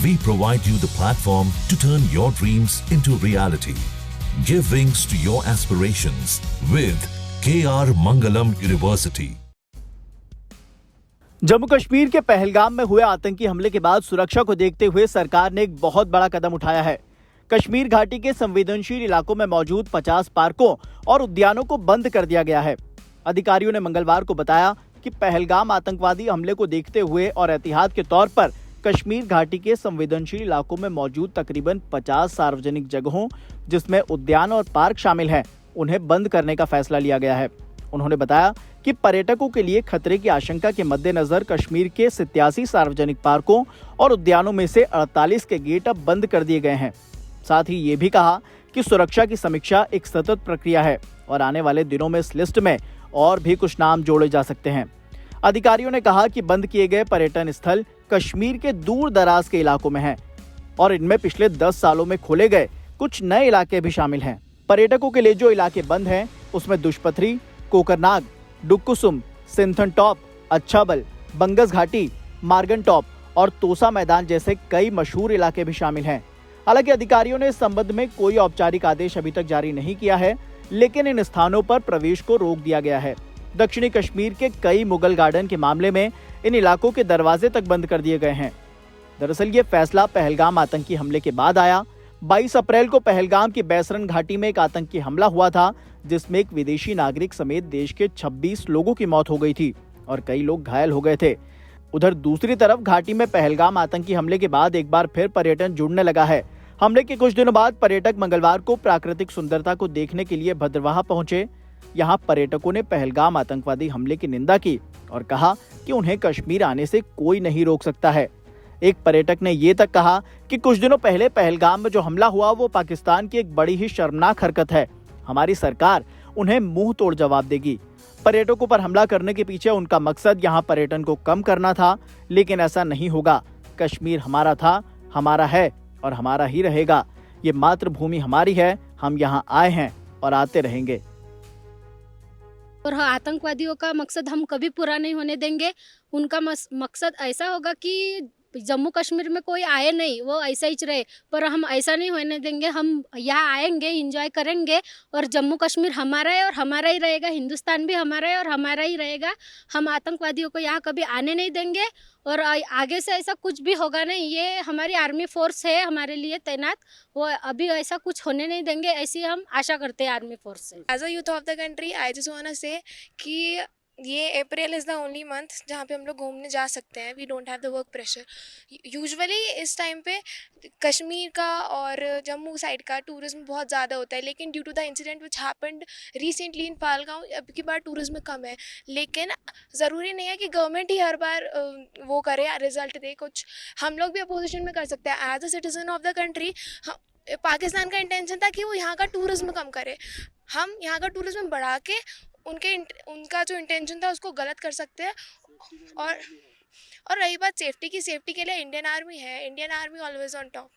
We provide you the platform to turn your dreams into reality. Give wings to your aspirations with KR Mangalam University. Jammu Kashmir के पहलगाम में हुए आतंकी हमले के बाद सुरक्षा को देखते हुए सरकार ने एक बहुत बड़ा कदम उठाया है। कश्मीर घाटी के संवेदनशील इलाकों में मौजूद 50 पार्कों और उद्यानों को बंद कर दिया गया है। अधिकारियों ने मंगलवार को बताया कि पहलगाम आतंकवादी हमले को देखते हुए और एहतियात के तौर पर कश्मीर घाटी के संवेदनशील इलाकों में मौजूद तकरीबन 50 सार्वजनिक जगहों, जिसमें उद्यान और पार्क शामिल हैं, उन्हें बंद करने का फैसला लिया गया है। उन्होंने बताया कि पर्यटकों के लिए खतरे की आशंका के मद्देनजर कश्मीर के 87 सार्वजनिक पार्कों और उद्यानों में से 48 के गेट अब बंद कर दिए गए हैं। साथ ही ये भी कहा कि सुरक्षा की समीक्षा एक सतत प्रक्रिया है और आने वाले दिनों में इस लिस्ट में और भी कुछ नाम जोड़े जा सकते हैं। अधिकारियों ने कहा कि बंद किए गए पर्यटन स्थल कश्मीर के दूर दराज के इलाकों में हैं और इनमें पिछले 10 सालों में खोले गए कुछ नए इलाके भी शामिल हैं। पर्यटकों के लिए जो इलाके बंद हैं उसमें दुष्पथरी, कोकरनाग, डुक्कुसुम, सिंथन टॉप, अच्छाबल, बंगस घाटी, मार्गन टॉप और तोसा मैदान जैसे कई मशहूर इलाके भी शामिल हैं। हालांकि अधिकारियों ने इस संबंध में कोई औपचारिक आदेश अभी तक जारी नहीं किया है, लेकिन इन स्थानों पर प्रवेश को रोक दिया गया है। दक्षिणी कश्मीर के कई मुगल गार्डन के मामले में इन इलाकों के दरवाजे तक बंद कर दिए गए हैं। दरअसल ये फैसला पहलगाम आतंकी हमले के बाद आया। 22 अप्रैल को पहलगाम की बैसरन घाटी में एक आतंकी हमला हुआ था, जिसमें एक विदेशी नागरिक समेत देश के 26 लोगों की मौत हो गई थी और कई लोग घायल हो गए थे। उधर दूसरी तरफ घाटी में पहलगाम आतंकी हमले के बाद एक बार फिर पर्यटन जुड़ने लगा है। हमले के कुछ दिनों बाद पर्यटक मंगलवार को प्राकृतिक सुंदरता को देखने के लिए भद्रवाह पहुंचे। यहाँ पर्यटकों ने पहलगाम आतंकवादी हमले की निंदा की और कहा कि उन्हें कश्मीर आने से कोई नहीं रोक सकता है। एक पर्यटक ने ये तक कहा कि कुछ दिनों पहले पहलगाम में जो हमला हुआ वो पाकिस्तान की एक बड़ी ही शर्मनाक हरकत है। हमारी सरकार उन्हें मुंह तोड़ जवाब देगी। पर्यटकों पर हमला करने के पीछे उनका मकसद यहाँ पर्यटन को कम करना था, लेकिन ऐसा नहीं होगा। कश्मीर हमारा था, हमारा है और हमारा ही रहेगा। ये मातृभूमि हमारी है, हम यहाँ आए हैं और आते रहेंगे। और आतंकवादियों का मकसद हम कभी पूरा नहीं होने देंगे। उनका मकसद ऐसा होगा कि जम्मू कश्मीर में कोई आए नहीं, वो ऐसा ही रहे, पर हम ऐसा नहीं होने देंगे। हम यहाँ आएंगे, एंजॉय करेंगे और जम्मू कश्मीर हमारा है और हमारा ही रहेगा। हिंदुस्तान भी हमारा है और हमारा ही रहेगा। हम आतंकवादियों को यहाँ कभी आने नहीं देंगे और आगे से ऐसा कुछ भी होगा नहीं। ये हमारी आर्मी फोर्स है हमारे लिए तैनात, वो अभी ऐसा कुछ होने नहीं देंगे, ऐसी हम आशा करते हैं आर्मी फोर्स से। As a youth of the country I just want to say कि ये April is the only month जहाँ पे हम लोग घूमने जा सकते हैं। We don't have the work pressure. Usually इस टाइम पे कश्मीर का और जम्मू साइड का टूरिज्म बहुत ज़्यादा होता है, लेकिन due to the incident which happened recently in Pahalgam अब की बार टूरिज्म कम है। लेकिन ज़रूरी नहीं है कि गवर्नमेंट ही हर बार वो करे, रिजल्ट दे कुछ। हम लोग भी अपोजिशन में कर सकते हैं। As a citizen of the country, Pakistan का इंटेंशन था कि वो यहाँ का टूरिज्म कम करे। हम यहाँ का टूरिज्म बढ़ा के उनका जो इंटेंशन था उसको गलत कर सकते हैं। और रही बात सेफ्टी की, सेफ्टी के लिए इंडियन आर्मी है। Indian army always on top.